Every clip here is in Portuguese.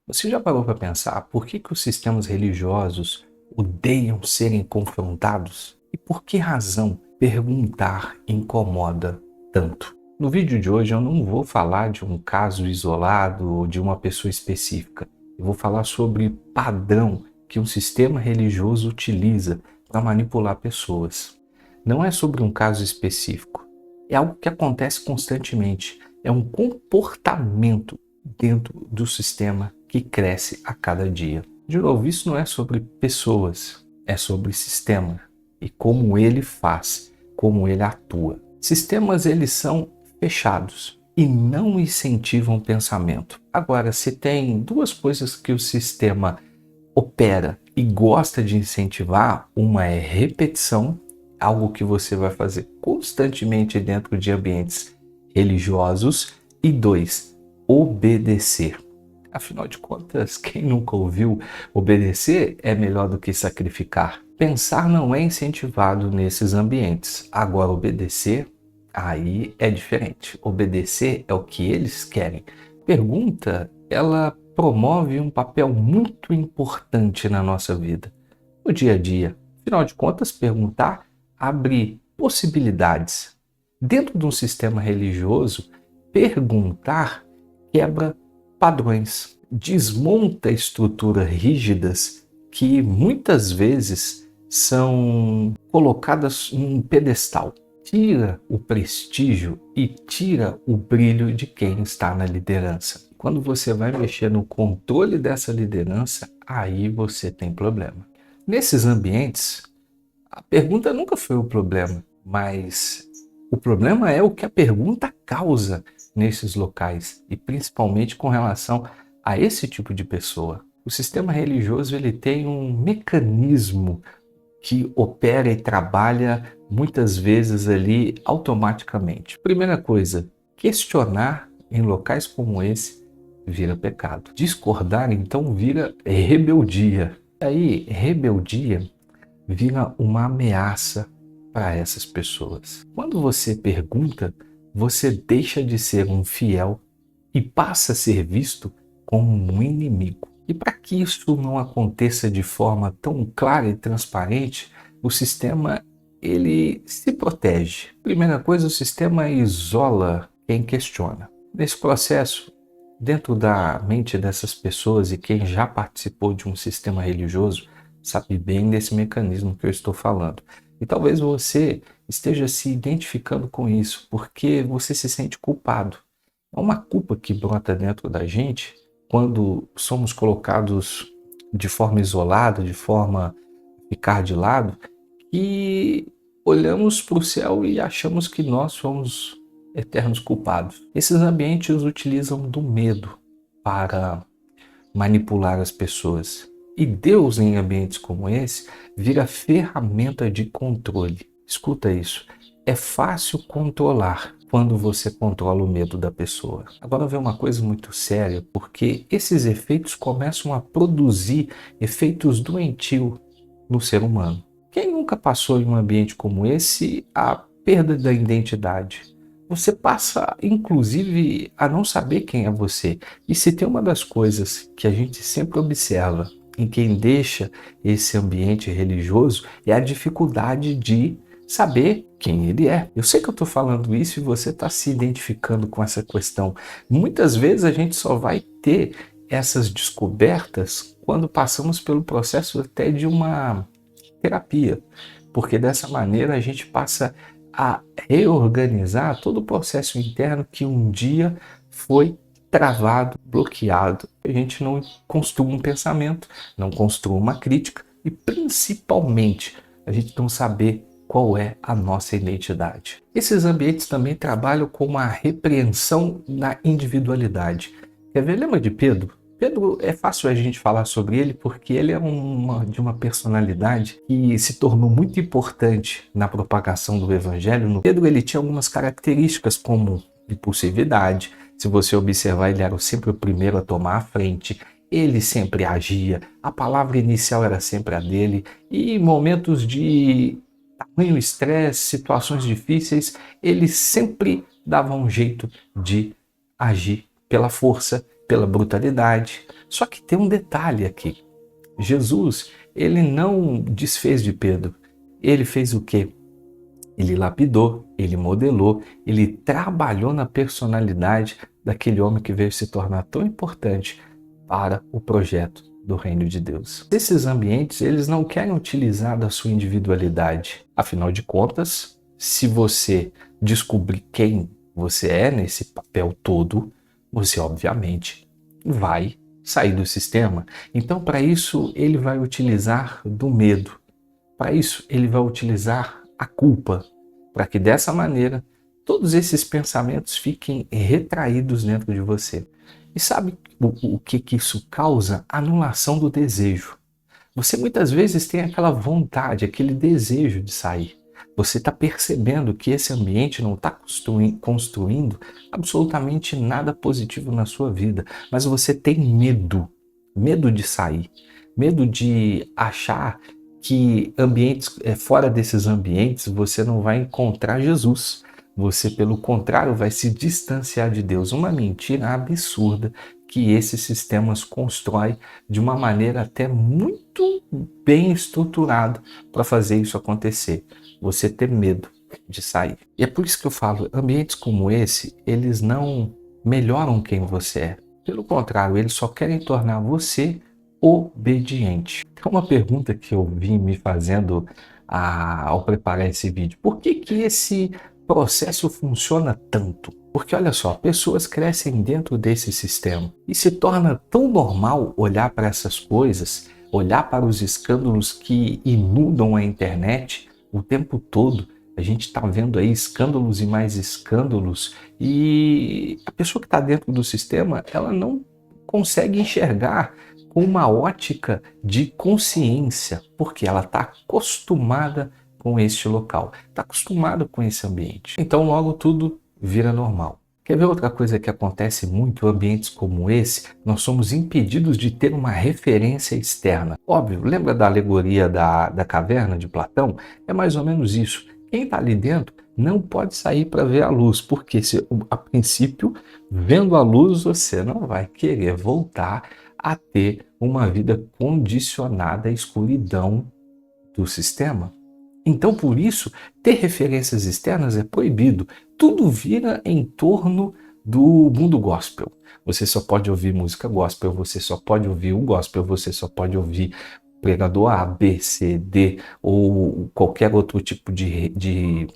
Você já parou para pensar por que os sistemas religiosos odeiam serem confrontados? E por que razão perguntar incomoda tanto? No vídeo de hoje eu não vou falar de um caso isolado ou de uma pessoa específica. Eu vou falar sobre padrão que um sistema religioso utiliza para manipular pessoas. Não é sobre um caso específico. É algo que acontece constantemente. É um comportamento dentro do sistema que cresce a cada dia. De novo, isso não é sobre pessoas, é sobre sistema e como ele faz, como ele atua. Sistemas, eles são fechados e não incentivam pensamento. Agora, se tem duas coisas que o sistema opera e gosta de incentivar, uma é repetição, algo que você vai fazer constantemente dentro de ambientes religiosos, e dois, obedecer. Afinal de contas, quem nunca ouviu obedecer é melhor do que sacrificar? Pensar não é incentivado nesses ambientes. Agora, obedecer, aí é diferente. Obedecer é o que eles querem. Pergunta, ela promove um papel muito importante na nossa vida, no dia a dia. Afinal de contas, perguntar abre possibilidades. Dentro de um sistema religioso, perguntar quebra padrões, desmonta estruturas rígidas que muitas vezes são colocadas em um pedestal. Tira o prestígio e tira o brilho de quem está na liderança. Quando você vai mexer no controle dessa liderança, aí você tem problema. Nesses ambientes, a pergunta nunca foi o problema, mas o problema é o que a pergunta causa nesses locais e principalmente com relação a esse tipo de pessoa. O sistema religioso, ele tem um mecanismo que opera e trabalha muitas vezes ali automaticamente. Primeira coisa, questionar em locais como esse vira pecado. Discordar então vira rebeldia. Aí, rebeldia vira uma ameaça para essas pessoas. Quando você pergunta, você deixa de ser um fiel e passa a ser visto como um inimigo. E para que isso não aconteça de forma tão clara e transparente, o sistema ele se protege. Primeira coisa, o sistema isola quem questiona. Nesse processo, dentro da mente dessas pessoas e quem já participou de um sistema religioso, sabe bem desse mecanismo que eu estou falando. E talvez você esteja se identificando com isso, porque você se sente culpado. É uma culpa que brota dentro da gente quando somos colocados de forma isolada, de forma a ficar de lado, e olhamos para o céu e achamos que nós somos eternos culpados. Esses ambientes utilizam do medo para manipular as pessoas. E Deus, em ambientes como esse, vira ferramenta de controle. Escuta isso. É fácil controlar quando você controla o medo da pessoa. Agora vem uma coisa muito séria, porque esses efeitos começam a produzir efeitos doentios no ser humano. Quem nunca passou em um ambiente como esse a perda da identidade? Você passa, inclusive, a não saber quem é você. E se tem uma das coisas que a gente sempre observa em quem deixa esse ambiente religioso é a dificuldade de saber quem ele é. Eu sei que eu estou falando isso e você está se identificando com essa questão. Muitas vezes a gente só vai ter essas descobertas quando passamos pelo processo até de uma terapia, porque dessa maneira a gente passa a reorganizar todo o processo interno que um dia foi travado, bloqueado. A gente não construa um pensamento, não construa uma crítica e principalmente a gente não saber qual é a nossa identidade. Esses ambientes também trabalham com uma repreensão na individualidade. Quer ver? Lembra de Pedro? Pedro, é fácil a gente falar sobre ele porque ele é de uma personalidade que se tornou muito importante na propagação do evangelho. Pedro, ele tinha algumas características como impulsividade. Se você observar, ele era sempre o primeiro a tomar a frente. Ele sempre agia, a palavra inicial era sempre a dele, e em momentos de tamanho estresse, situações difíceis, ele sempre dava um jeito de agir pela força, pela brutalidade, Só que tem um detalhe aqui. Jesus, ele não desfez de Pedro. Ele fez o quê? Ele lapidou, ele modelou, ele trabalhou na personalidade daquele homem que veio se tornar tão importante para o projeto do reino de Deus. Esses ambientes, eles não querem utilizar da sua individualidade. Afinal de contas, se você descobrir quem você é nesse papel todo, você obviamente vai sair do sistema. Então, para isso, ele vai utilizar do medo. Para isso, ele vai utilizar a culpa, para que dessa maneira todos esses pensamentos fiquem retraídos dentro de você. E sabe o que isso causa? Anulação do desejo. Você muitas vezes tem aquela vontade, aquele desejo de sair. Você está percebendo que esse ambiente não está construindo absolutamente nada positivo na sua vida, mas você tem medo de sair, medo de achar que fora desses ambientes você não vai encontrar Jesus. Você, pelo contrário, vai se distanciar de Deus. Uma mentira absurda que esses sistemas constroem de uma maneira até muito bem estruturada para fazer isso acontecer. Você ter medo de sair. E é por isso que eu falo, ambientes como esse, eles não melhoram quem você é. Pelo contrário, eles só querem tornar você obediente. Então, uma pergunta que eu vim me fazendo ao preparar esse vídeo: por que esse processo funciona tanto? Porque olha só, pessoas crescem dentro desse sistema e se torna tão normal olhar para essas coisas, olhar para os escândalos que inundam a internet o tempo todo. A gente está vendo aí escândalos e mais escândalos, e a pessoa que está dentro do sistema, ela não consegue enxergar com uma ótica de consciência, porque ela está acostumada com este local, está acostumada com esse ambiente. Então logo tudo vira normal. Quer ver outra coisa que acontece muito em ambientes como esse? Nós somos impedidos de ter uma referência externa. Óbvio, lembra da alegoria da caverna de Platão? É mais ou menos isso. Quem está ali dentro não pode sair para ver a luz, porque a princípio, vendo a luz, você não vai querer voltar a ter uma vida condicionada à escuridão do sistema. Então, por isso, ter referências externas é proibido. Tudo vira em torno do mundo gospel. Você só pode ouvir música gospel, você só pode ouvir o gospel, você só pode ouvir pregador A, B, C, D ou qualquer outro tipo de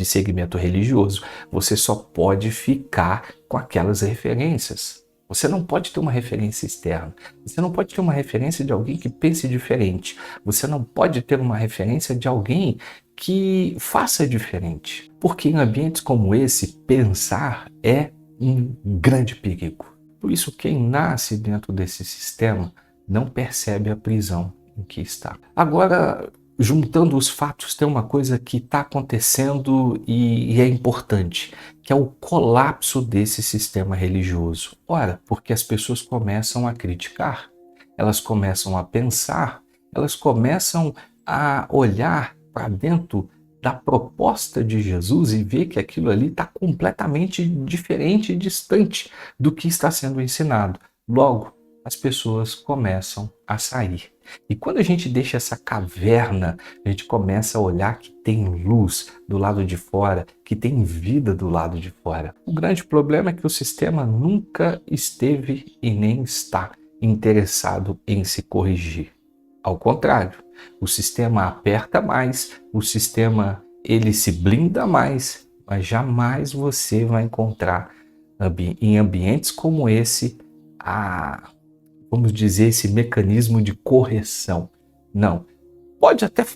segmento religioso. Você só pode ficar com aquelas referências. Você não pode ter uma referência externa. Você não pode ter uma referência de alguém que pense diferente. Você não pode ter uma referência de alguém que faça diferente. Porque em ambientes como esse, pensar é um grande perigo. Por isso, quem nasce dentro desse sistema não percebe a prisão em que está. Agora, juntando os fatos, tem uma coisa que está acontecendo e é importante, que é o colapso desse sistema religioso. Ora, porque as pessoas começam a criticar, elas começam a pensar, elas começam a olhar para dentro da proposta de Jesus e ver que aquilo ali está completamente diferente e distante do que está sendo ensinado. Logo, as pessoas começam a sair. E quando a gente deixa essa caverna, a gente começa a olhar que tem luz do lado de fora, que tem vida do lado de fora. O grande problema é que o sistema nunca esteve e nem está interessado em se corrigir. Ao contrário, o sistema aperta mais, o sistema ele se blinda mais, mas jamais você vai encontrar em ambientes como esse vamos dizer, esse mecanismo de correção. Não.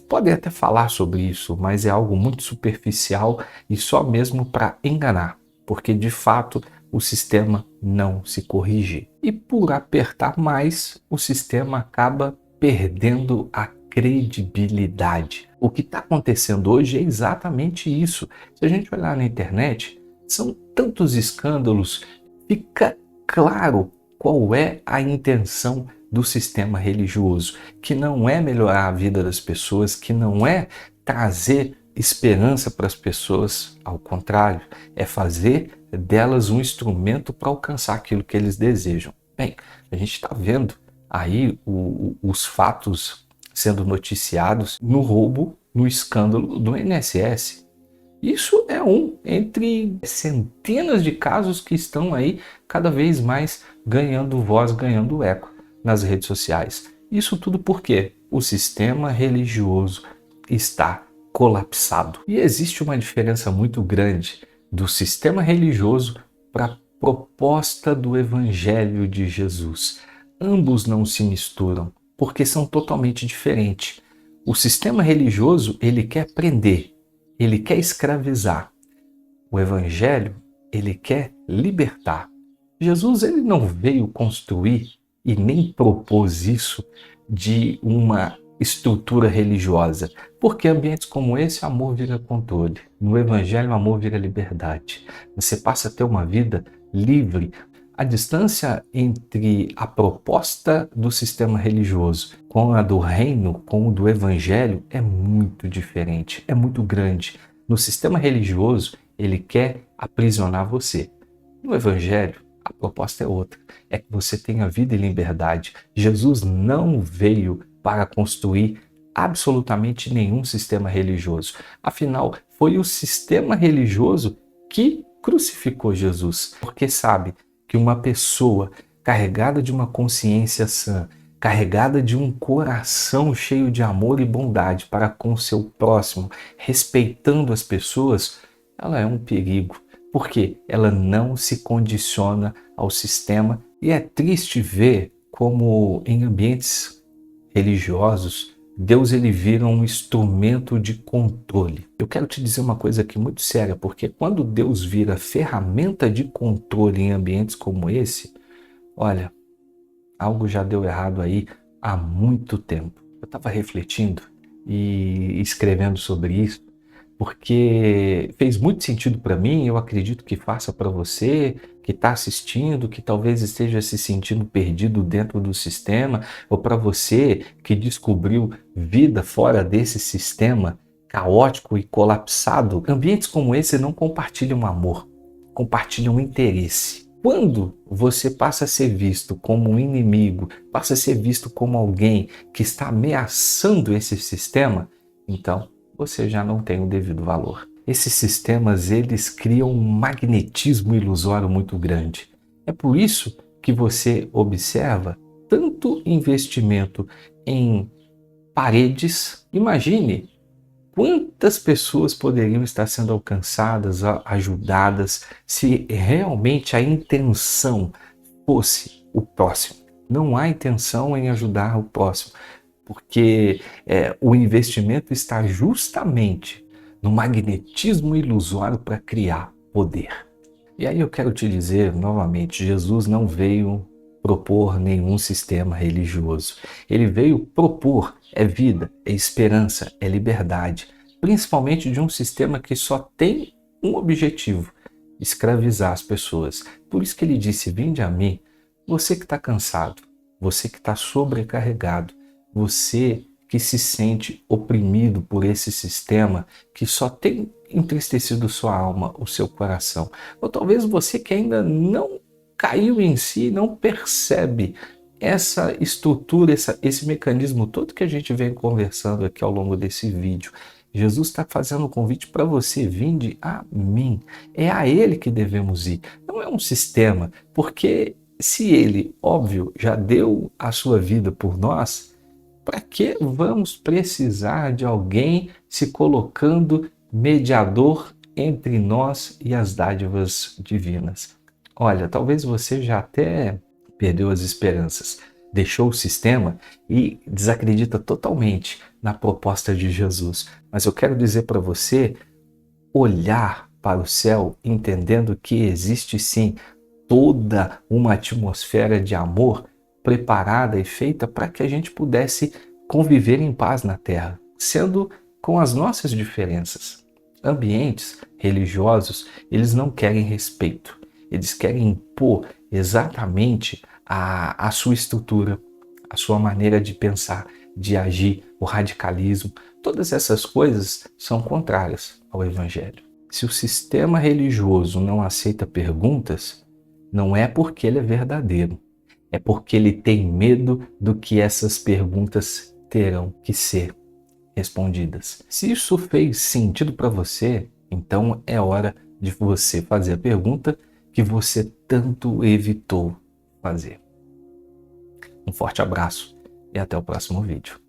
Podem até falar sobre isso, mas é algo muito superficial e só mesmo para enganar, porque de fato o sistema não se corrige. E por apertar mais, o sistema acaba perdendo a credibilidade. O que está acontecendo hoje é exatamente isso. Se a gente olhar na internet, são tantos escândalos, fica claro qual é a intenção do sistema religioso, que não é melhorar a vida das pessoas, que não é trazer esperança para as pessoas, ao contrário, é fazer delas um instrumento para alcançar aquilo que eles desejam. Bem, a gente está vendo aí os fatos sendo noticiados no roubo, no escândalo do INSS. Isso é um entre centenas de casos que estão aí cada vez mais ganhando voz, ganhando eco nas redes sociais. Isso tudo porque o sistema religioso está colapsado. E existe uma diferença muito grande do sistema religioso para a proposta do Evangelho de Jesus. Ambos não se misturam, porque são totalmente diferentes. O sistema religioso, ele quer prender, ele quer escravizar. O Evangelho, ele quer libertar. Jesus, ele não veio construir e nem propôs isso de uma estrutura religiosa, porque ambientes como esse, amor vira controle. No Evangelho, amor vira liberdade. Você passa a ter uma vida livre. A distância entre a proposta do sistema religioso com a do reino, com o do Evangelho, é muito diferente, é muito grande. No sistema religioso, ele quer aprisionar você. No Evangelho, a proposta é outra, é que você tenha vida e liberdade. Jesus não veio para construir absolutamente nenhum sistema religioso. Afinal, foi o sistema religioso que crucificou Jesus, porque sabe que uma pessoa carregada de uma consciência sã, carregada de um coração cheio de amor e bondade para com o seu próximo, respeitando as pessoas, ela é um perigo, porque ela não se condiciona ao sistema. E é triste ver como em ambientes religiosos Deus ele vira um instrumento de controle. Eu quero te dizer uma coisa aqui muito séria, porque quando Deus vira ferramenta de controle em ambientes como esse, olha, algo já deu errado aí há muito tempo. Eu estava refletindo e escrevendo sobre isso, porque fez muito sentido para mim, eu acredito que faça para você, que está assistindo, que talvez esteja se sentindo perdido dentro do sistema, ou para você que descobriu vida fora desse sistema caótico e colapsado. Ambientes como esse não compartilham amor, compartilham interesse. Quando você passa a ser visto como um inimigo, passa a ser visto como alguém que está ameaçando esse sistema, então você já não tem o devido valor. Esses sistemas, eles criam um magnetismo ilusório muito grande. É por isso que você observa tanto investimento em paredes. Imagine quantas pessoas poderiam estar sendo alcançadas, ajudadas, se realmente a intenção fosse o próximo. Não há intenção em ajudar o próximo, porque o investimento está justamente no magnetismo ilusório para criar poder. E aí eu quero te dizer novamente, Jesus não veio propor nenhum sistema religioso. Ele veio propor vida, é esperança, é liberdade, principalmente de um sistema que só tem um objetivo: escravizar as pessoas. Por isso que ele disse: vinde a mim, você que está cansado, você que está sobrecarregado, você que se sente oprimido por esse sistema que só tem entristecido sua alma, o seu coração. Ou talvez você que ainda não caiu em si, não percebe essa estrutura, esse mecanismo todo que a gente vem conversando aqui ao longo desse vídeo. Jesus está fazendo um convite para você: vinde a mim. É a Ele que devemos ir. Não é um sistema, porque se Ele, óbvio, já deu a sua vida por nós, para que vamos precisar de alguém se colocando mediador entre nós e as dádivas divinas? Olha, talvez você já até perdeu as esperanças, deixou o sistema e desacredita totalmente na proposta de Jesus. Mas eu quero dizer para você olhar para o céu entendendo que existe sim toda uma atmosfera de amor preparada e feita para que a gente pudesse conviver em paz na Terra, sendo com as nossas diferenças. Ambientes religiosos, eles não querem respeito, eles querem impor exatamente a sua estrutura, a sua maneira de pensar, de agir, o radicalismo. Todas essas coisas são contrárias ao Evangelho. Se o sistema religioso não aceita perguntas, não é porque ele é verdadeiro, É porque ele tem medo do que essas perguntas terão que ser respondidas. Se isso fez sentido para você, então é hora de você fazer a pergunta que você tanto evitou fazer. Um forte abraço e até o próximo vídeo.